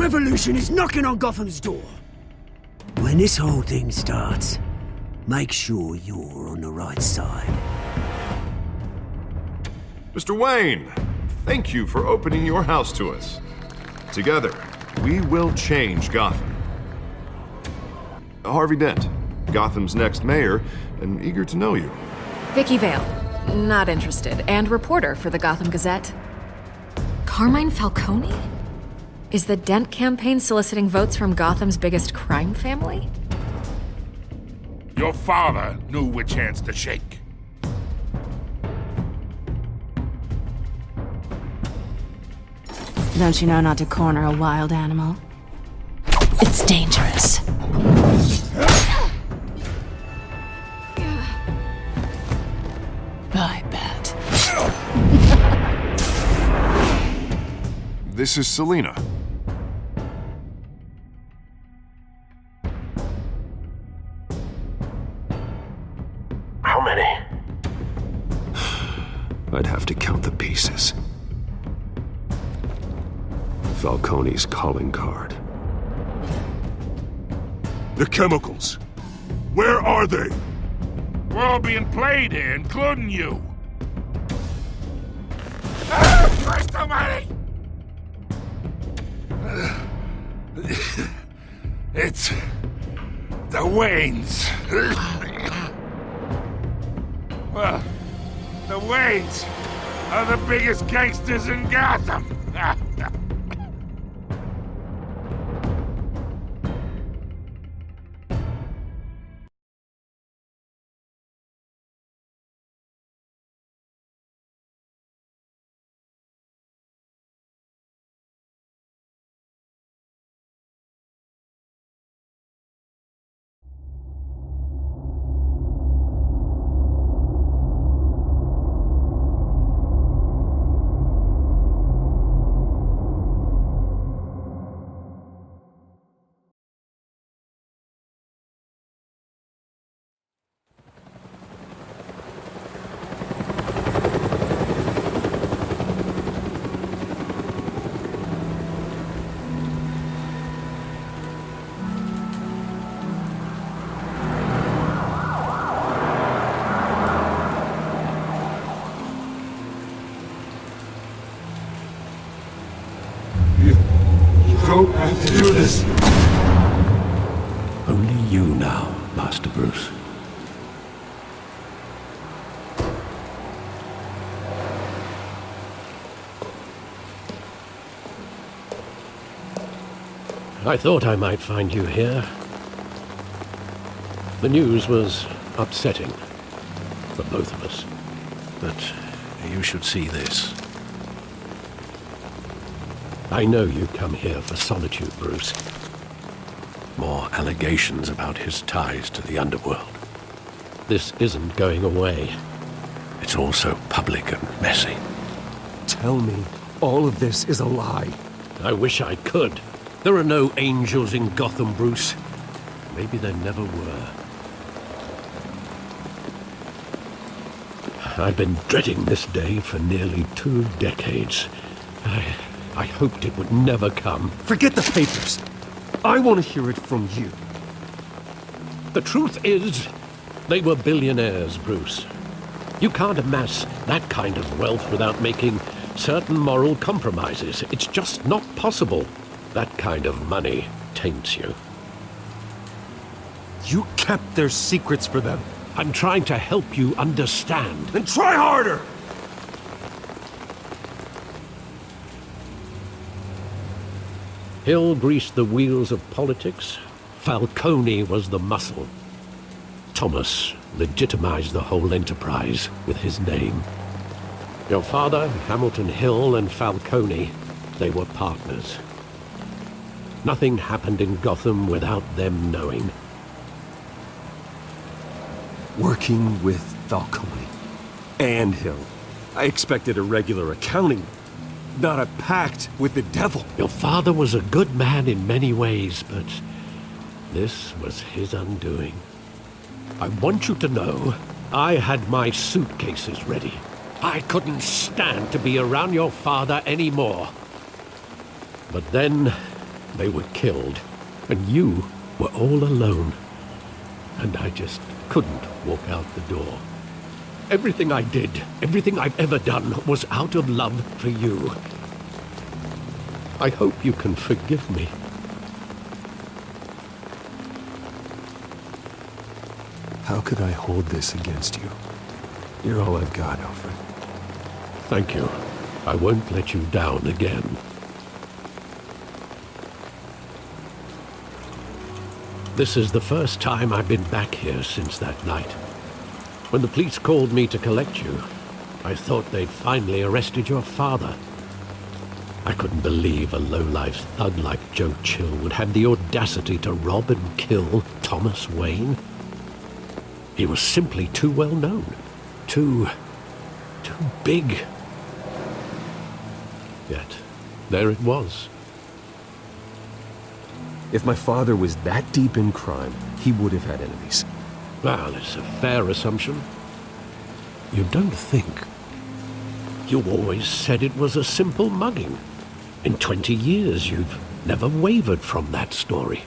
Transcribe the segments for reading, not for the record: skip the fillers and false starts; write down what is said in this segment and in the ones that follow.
revolution is knocking on Gotham's door. When this whole thing starts, make sure you're on the right side. Mr. Wayne, thank you for opening your house to us. Together, we will change Gotham. Harvey Dent, Gotham's next mayor, and eager to know you. Vicky Vale, not interested, and reporter for the Gotham Gazette. Carmine Falcone? Is the Dent campaign soliciting votes from Gotham's biggest crime family? Your father knew which hands to shake. Don't you know not to corner a wild animal? It's dangerous. I bet. This is Selina. How many? I'd have to count the pieces. Falcone's calling card. The chemicals. Where are they? We're all being played here, including you. Christ almighty! It's the Waynes. Well, the Waynes are the biggest gangsters in Gotham. Don't have to do this. Only you now, Master Bruce. I thought I might find you here. The news was upsetting for both of us. But you should see this. I know you come here for solitude, Bruce. More allegations about his ties to the underworld. This isn't going away. It's all so public and messy. Tell me, all of this is a lie. I wish I could. There are no angels in Gotham, Bruce. Maybe there never were. I've been dreading this day for nearly 2 decades. I hoped it would never come. Forget the papers. I want to hear it from you. The truth is, they were billionaires, Bruce. You can't amass that kind of wealth without making certain moral compromises. It's just not possible. That kind of money taints you. You kept their secrets for them. I'm trying to help you understand. Then try harder! Hill greased the wheels of politics. Falcone was the muscle. Thomas legitimized the whole enterprise with his name. Your father, Hamilton Hill, and Falcone, they were partners. Nothing happened in Gotham without them knowing. Working with Falcone and Hill. I expected a regular accounting, not a pact with the devil. Your father was a good man in many ways, but this was his undoing. I want you to know, I had my suitcases ready. I couldn't stand to be around your father anymore. But then, They were killed, and you were all alone. And I just couldn't walk out the door. Everything I did, everything I've ever done, was out of love for you. I hope you can forgive me. How could I hold this against you? You're all I've got, Alfred. Thank you. I won't let you down again. This is the first time I've been back here since that night. When the police called me to collect you, I thought they'd finally arrested your father. I couldn't believe a low-life thug like Joe Chill would have the audacity to rob and kill Thomas Wayne. He was simply too well known. Too big. Yet, there it was. If my father was that deep in crime, he would have had enemies. Well, it's a fair assumption. You don't think. You always said it was a simple mugging. In 20 years, you've never wavered from that story.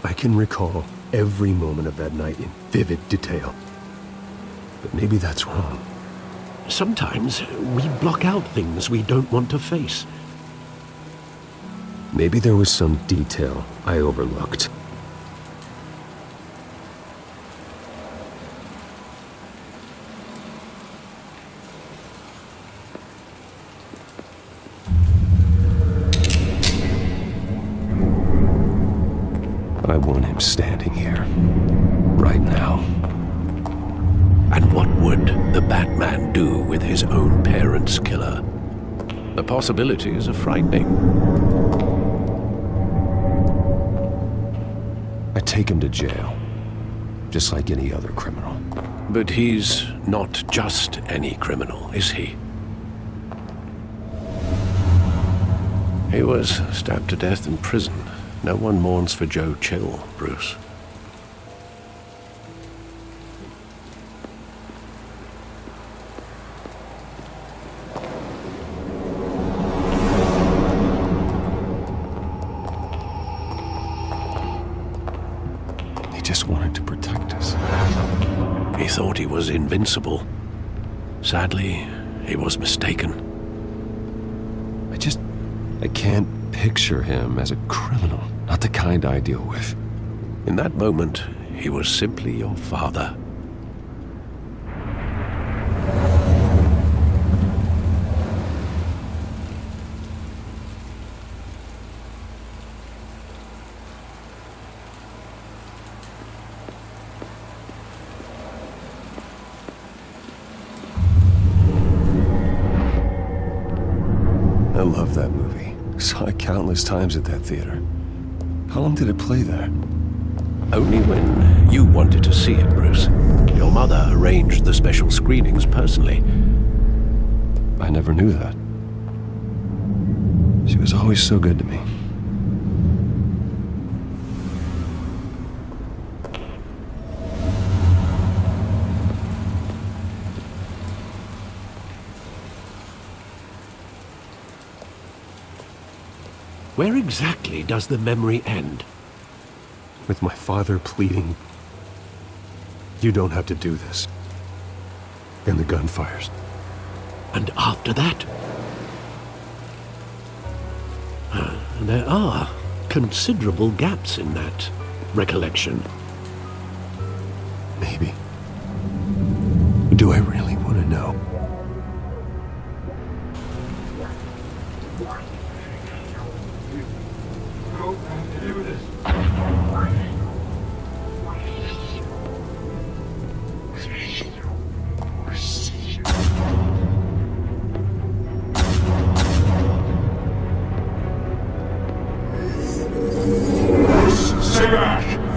I can recall every moment of that night in vivid detail. But maybe that's wrong. Sometimes we block out things we don't want to face. Maybe there was some detail I overlooked. I want him standing here, right now. And what would the Batman do with his own parents' killer? The possibilities are frightening. I take him to jail, just like any other criminal. But he's not just any criminal, is he? He was stabbed to death in prison. No one mourns for Joe Chill, Bruce. He just wanted to protect us. He thought he was invincible. Sadly, he was mistaken. I can't picture him as a criminal, not the kind I deal with. In that moment, he was simply your father. I love that movie. Saw it countless times at that theater. How long did it play there? Only when you wanted to see it, Bruce. Your mother arranged the special screenings personally. I never knew that. She was always so good to me. Where exactly does the memory end? With my father pleading, "You don't have to do this." And the gun fires. And after that? There are considerable gaps in that recollection. Maybe. Do I really want to know?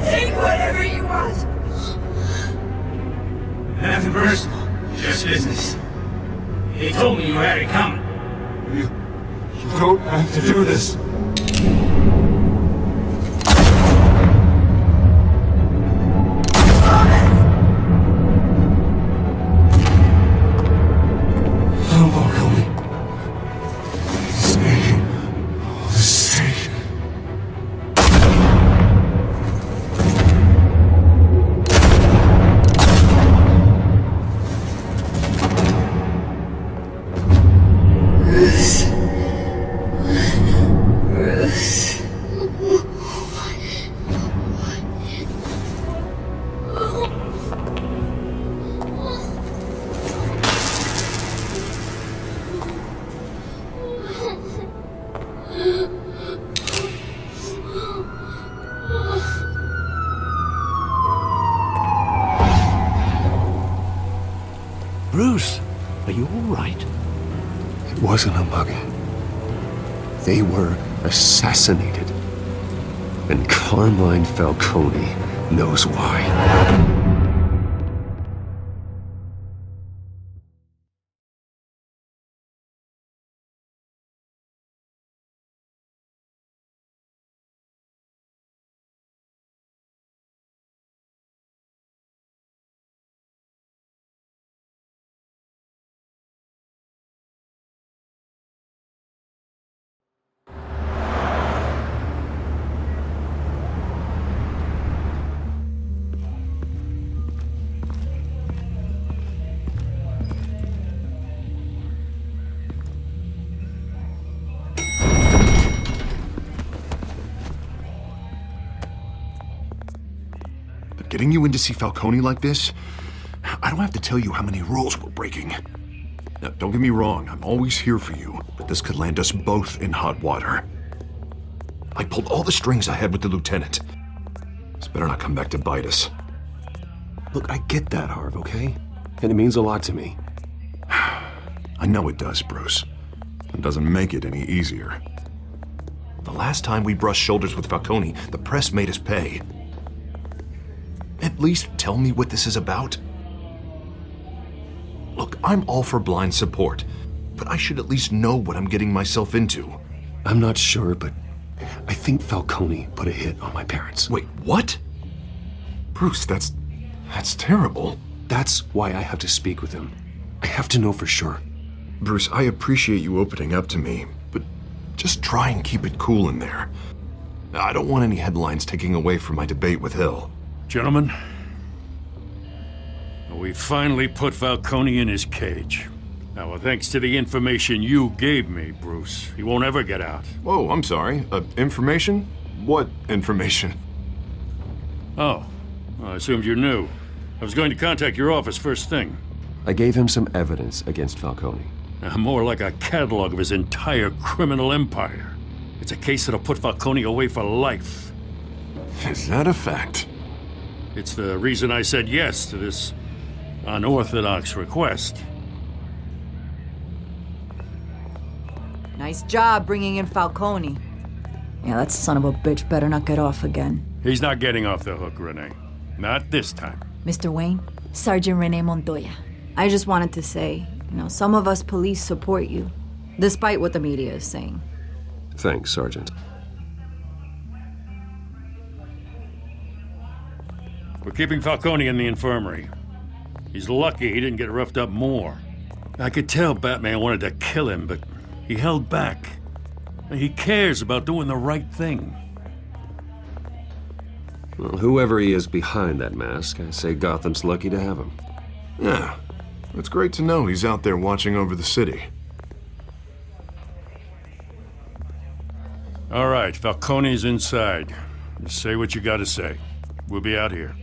Take whatever you want. Nothing personal, just business. He told me you had it coming. You don't have to do this. Stay. Bruce, are you all right? It wasn't a mugging. They were assassinated. And Carmine Falcone knows why. Getting you in to see Falcone like this? I don't have to tell you how many rules we're breaking. Now, don't get me wrong, I'm always here for you, but this could land us both in hot water. I pulled all the strings I had with the lieutenant. This better not come back to bite us. Look, I get that, Harv, okay? And it means a lot to me. I know it does, Bruce. It doesn't make it any easier. The last time we brushed shoulders with Falcone, the press made us pay. At least tell me what this is about. Look, I'm all for blind support, but I should at least know what I'm getting myself into. I'm not sure, but I think Falcone put a hit on my parents. Wait, what? Bruce, that's terrible. That's why I have to speak with him. I have to know for sure. Bruce, I appreciate you opening up to me, but just try and keep it cool in there. I don't want any headlines taking away from my debate with Hill. Gentlemen, we finally put Falcone in his cage. Now, thanks to the information you gave me, Bruce, he won't ever get out. Whoa, I'm sorry. Information? What information? Oh, I assumed you knew. I was going to contact your office first thing. I gave him some evidence against Falcone. More like a catalog of his entire criminal empire. It's a case that'll put Falcone away for life. Is that a fact? It's the reason I said yes to this unorthodox request. Nice job bringing in Falcone. Yeah, that son of a bitch better not get off again. He's not getting off the hook, Renee. Not this time. Mr. Wayne, Sergeant Renee Montoya. I just wanted to say, some of us police support you, despite what the media is saying. Thanks, Sergeant. We're keeping Falcone in the infirmary. He's lucky he didn't get roughed up more. I could tell Batman wanted to kill him, but he held back. He cares about doing the right thing. Well, whoever he is behind that mask, I say Gotham's lucky to have him. Yeah, it's great to know he's out there watching over the city. All right, Falcone's inside. Just say what you gotta say. We'll be out here.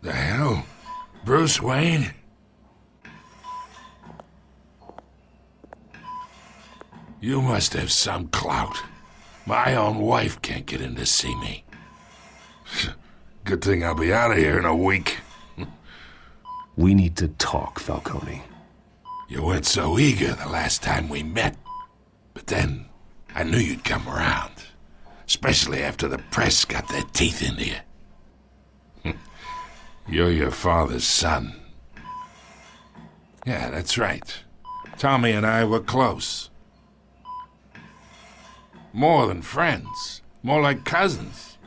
The hell? Bruce Wayne? You must have some clout. My own wife can't get in to see me. Good thing I'll be out of here in a week. We need to talk, Falcone. You weren't so eager the last time we met. But then, I knew you'd come around. Especially after the press got their teeth into you. You're your father's son. Yeah, that's right. Tommy and I were close. More than friends. More like cousins.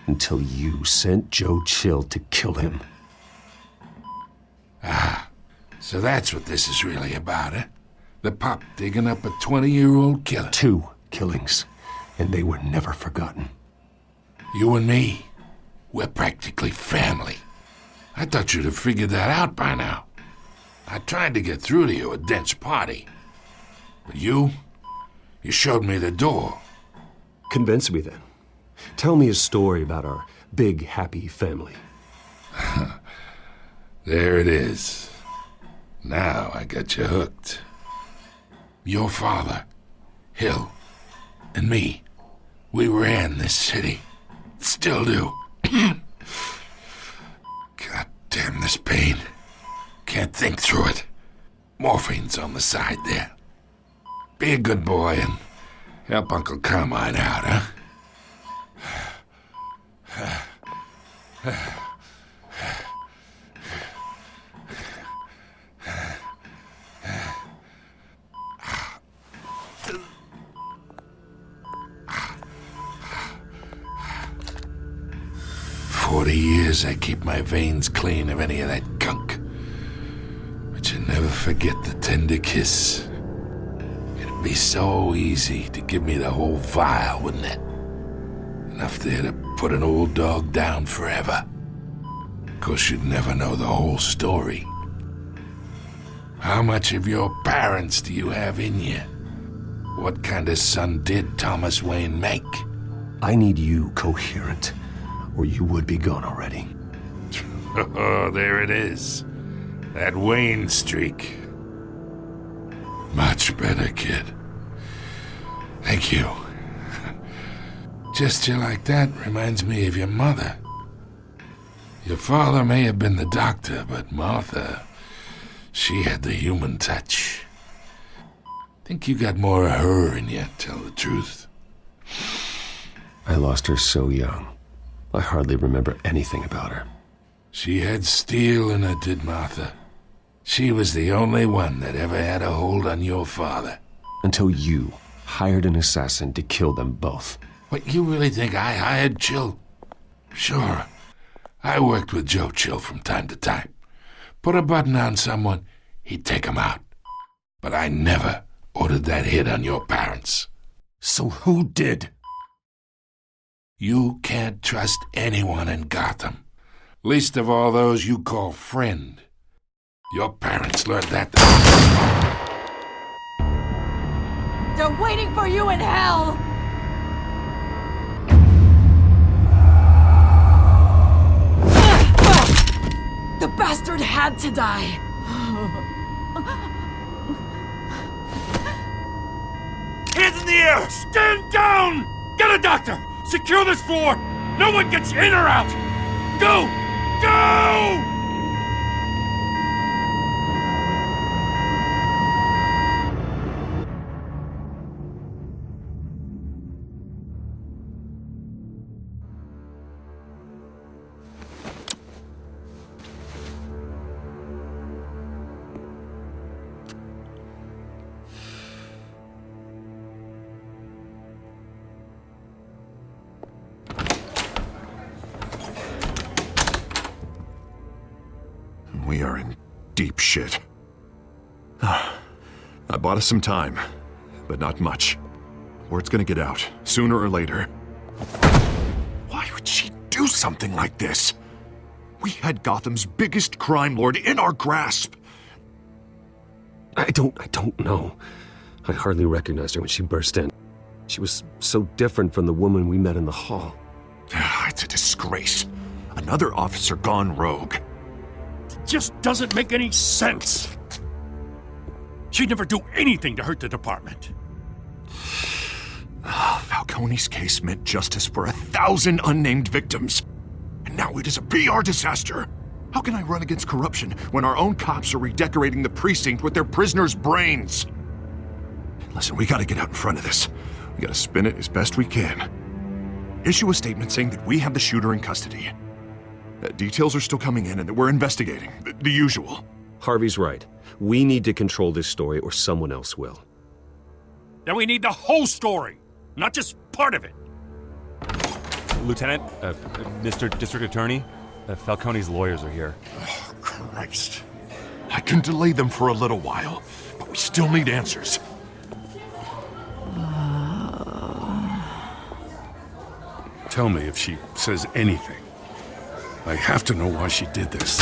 Until you sent Joe Chill to kill him. Ah, so that's what this is really about, eh? The pup digging up a 20-year-old killer. 2 killings, and they were never forgotten. You and me, we're practically family. I thought you'd have figured that out by now. I tried to get through to you at Dent's party. But you showed me the door. Convince me then. Tell me a story about our big, happy family. There it is. Now I got you hooked. Your father, Hill, and me, we ran this city. Still do. God damn this pain. Can't think through it. Morphine's on the side there. Be a good boy and help Uncle Carmine out, huh? 40 years I keep my veins clean of any of that gunk. But you never forget the tender kiss. It'd be so easy to give me the whole vial, wouldn't it? Enough there to put an old dog down forever. Of course, you'd never know the whole story. How much of your parents do you have in you? What kind of son did Thomas Wayne make? I need you coherent, or you would be gone already. Oh, there it is. That Wayne streak. Much better, kid. Thank you. Gesture like that reminds me of your mother. Your father may have been the doctor, but Martha, she had the human touch. Think you got more of her in you, tell the truth. I lost her so young. I hardly remember anything about her. She had steel in her, did Martha. She was the only one that ever had a hold on your father. Until you hired an assassin to kill them both. What, you really think I hired Chill? Sure. I worked with Joe Chill from time to time. Put a button on someone, he'd take 'em out. But I never ordered that hit on your parents. So who did? You can't trust anyone in Gotham. Least of all those you call friend. Your parents learned that. They're waiting for you in hell! The bastard had to die! Hands in the air! Stand down! Get a doctor! Secure this floor! No one gets in or out! Go! Go! We are in deep shit. I bought us some time, but not much. Word's gonna get out, sooner or later. Why would she do something like this? We had Gotham's biggest crime lord in our grasp. I don't know. I hardly recognized her when she burst in. She was so different from the woman we met in the hall. It's a disgrace. Another officer gone rogue. Just doesn't make any sense. She'd never do anything to hurt the department. Falcone's case meant justice for 1,000 unnamed victims. And now it is a PR disaster. How can I run against corruption when our own cops are redecorating the precinct with their prisoners' brains? Listen, we gotta get out in front of this. We gotta spin it as best we can. Issue a statement saying that we have the shooter in custody. Details are still coming in and that we're investigating. The usual. Harvey's right. We need to control this story or someone else will. Then we need the whole story, not just part of it. Lieutenant, Mr. District Attorney, Falcone's lawyers are here. Oh, Christ. I can delay them for a little while, but we still need answers. Tell me if she says anything. I have to know why she did this.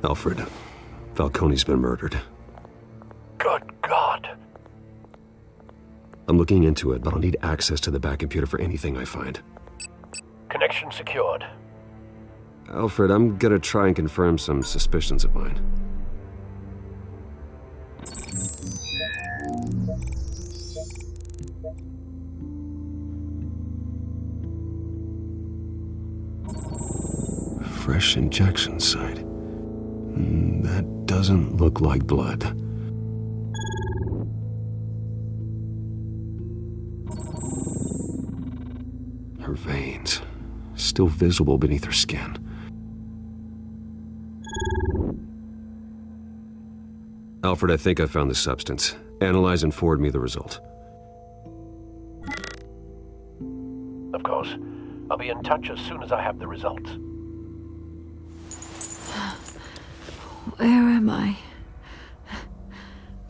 Alfred, Falcone's been murdered. Good God. I'm looking into it, but I'll need access to the back computer for anything I find. Connection secured. Alfred, I'm gonna try and confirm some suspicions of mine. Fresh injection site. That doesn't look like blood. Her veins, still visible beneath her skin. Alfred, I think I found the substance. Analyze and forward me the result. Of course. I'll be in touch as soon as I have the results. Where am I?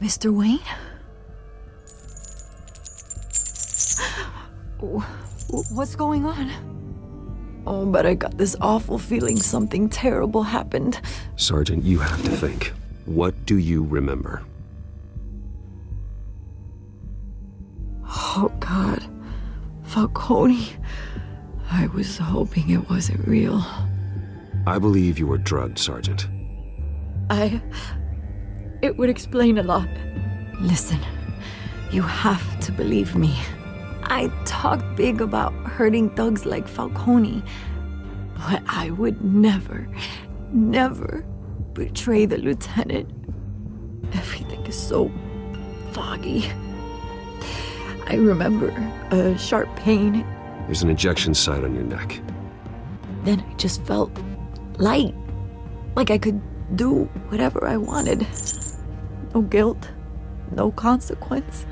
Mr. Wayne? What's going on? Oh, but I got this awful feeling something terrible happened. Sergeant, you have to think. What do you remember? Oh, God. Falcone. I was hoping it wasn't real. I believe you were drugged, Sergeant. It would explain a lot. Listen, you have to believe me. I talk big about hurting thugs like Falcone, but I would never betray the lieutenant. Everything is so foggy. I remember a sharp pain. There's an injection site on your neck. Then I just felt light, like I could do whatever I wanted. No guilt, no consequence.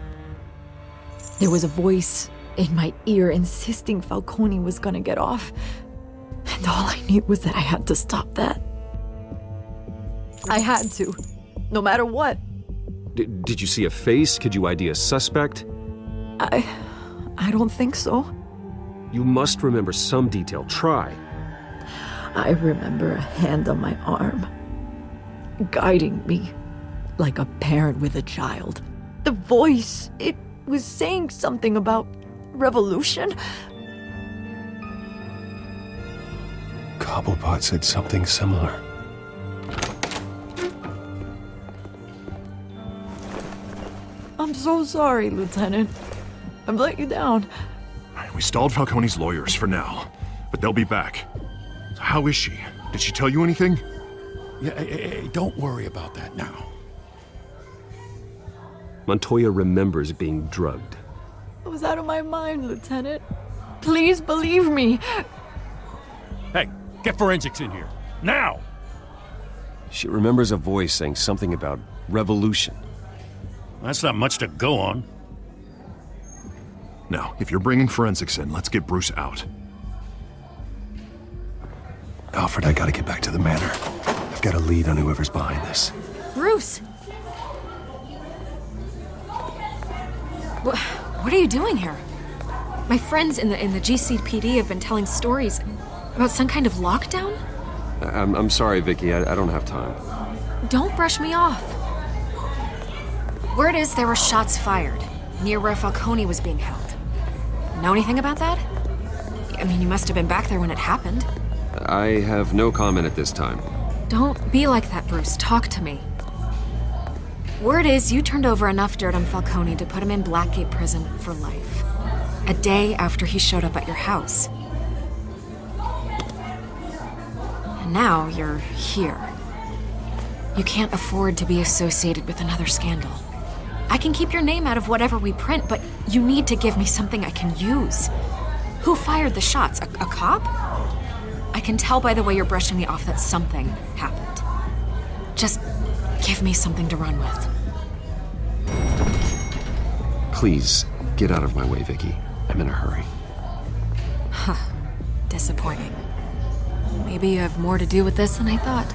There was a voice in my ear insisting Falcone was gonna get off. And all I knew was that I had to stop that. I had to, no matter what. Did you see a face? Could you ID a suspect? I don't think so. You must remember some detail. Try. I remember a hand on my arm, guiding me like a parent with a child. The voice, it was saying something about revolution. Cobblepot said something similar. I'm so sorry, Lieutenant. I've let you down. We stalled Falcone's lawyers for now, but they'll be back. How is she? Did she tell you anything? Yeah, hey, don't worry about that now. Montoya remembers being drugged. I was out of my mind, Lieutenant. Please believe me. Hey, get forensics in here. Now! She remembers a voice saying something about revolution. That's not much to go on. Now, if you're bringing forensics in, let's get Bruce out. Alfred, I gotta get back to the manor. I've got a lead on whoever's behind this. Bruce! What are you doing here? My friends in the GCPD have been telling stories about some kind of lockdown? I'm sorry, Vicky. I don't have time. Don't brush me off. Word is there were shots fired near where Falcone was being held. Know anything about that? I mean, you must have been back there when it happened. I have no comment at this time. Don't be like that, Bruce. Talk to me. Word is you turned over enough dirt on Falcone to put him in Blackgate Prison for life. A day after he showed up at your house. And now you're here. You can't afford to be associated with another scandal. I can keep your name out of whatever we print, but you need to give me something I can use. Who fired the shots? A cop? I can tell by the way you're brushing me off that something happened. Just give me something to run with. Please, get out of my way, Vicky. I'm in a hurry. Huh. Disappointing. Maybe you have more to do with this than I thought.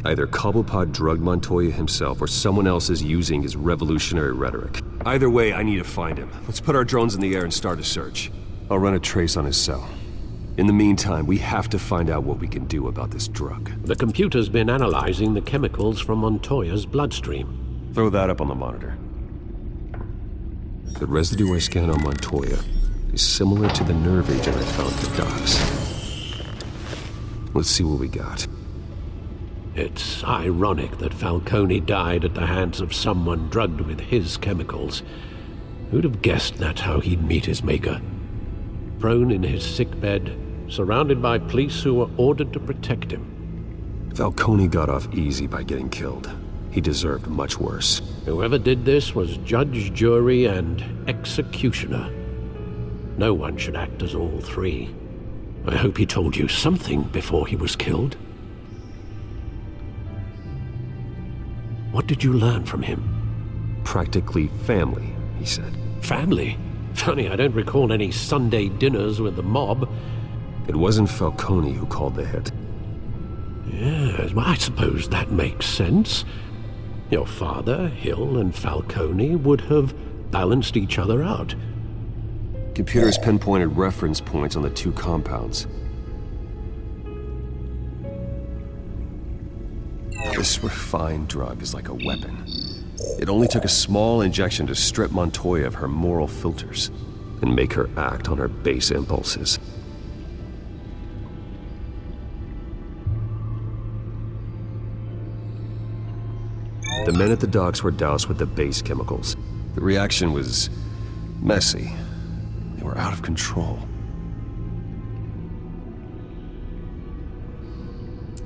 Either Cobblepot drugged Montoya himself or someone else is using his revolutionary rhetoric. Either way, I need to find him. Let's put our drones in the air and start a search. I'll run a trace on his cell. In the meantime, we have to find out what we can do about this drug. The computer's been analyzing the chemicals from Montoya's bloodstream. Throw that up on the monitor. The residue I scanned on Montoya is similar to the nerve agent I found at the docks. Let's see what we got. It's ironic that Falcone died at the hands of someone drugged with his chemicals. Who'd have guessed that's how he'd meet his maker? Prone in his sickbed, surrounded by police who were ordered to protect him. Falcone got off easy by getting killed. He deserved much worse. Whoever did this was judge, jury, and executioner. No one should act as all three. I hope he told you something before he was killed. What did you learn from him? Practically family, he said. Family? Funny, I don't recall any Sunday dinners with the mob. It wasn't Falcone who called the hit. Yes, well, I suppose that makes sense. Your father, Hill, and Falcone would have balanced each other out. Computers pinpointed reference points on the two compounds. This refined drug is like a weapon. It only took a small injection to strip Montoya of her moral filters and make her act on her base impulses. The men at the docks were doused with the base chemicals. The reaction was messy. They were out of control.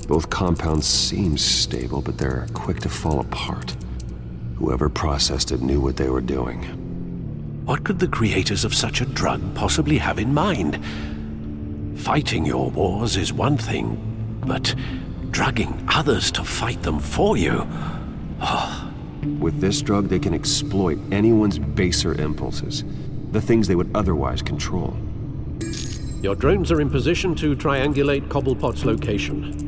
Both compounds seem stable, but they're quick to fall apart. Whoever processed it knew what they were doing. What could the creators of such a drug possibly have in mind? Fighting your wars is one thing, but drugging others to fight them for you? Oh. With this drug, they can exploit anyone's baser impulses, the things they would otherwise control. Your drones are in position to triangulate Cobblepot's location.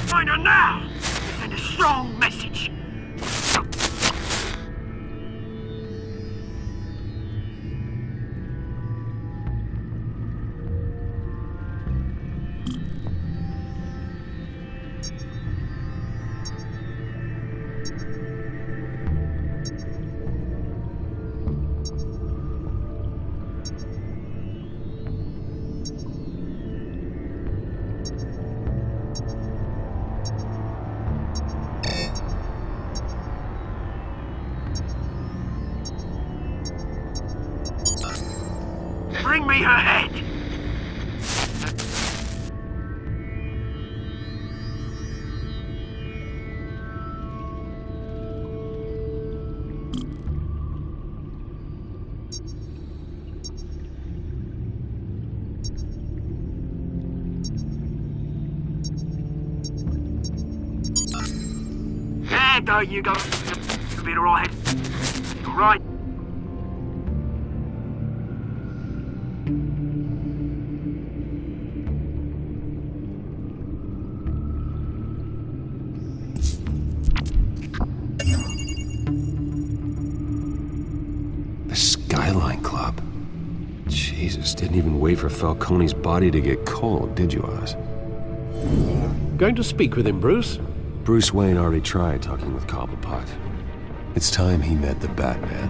Find her now! Send a strong message. Bring me her head! There you go. You'll be alright. Alright. Skyline Club. Jesus, didn't even wait for Falcone's body to get cold, did you, Oz? Going to speak with him, Bruce? Bruce Wayne already tried talking with Cobblepot. It's time he met the Batman.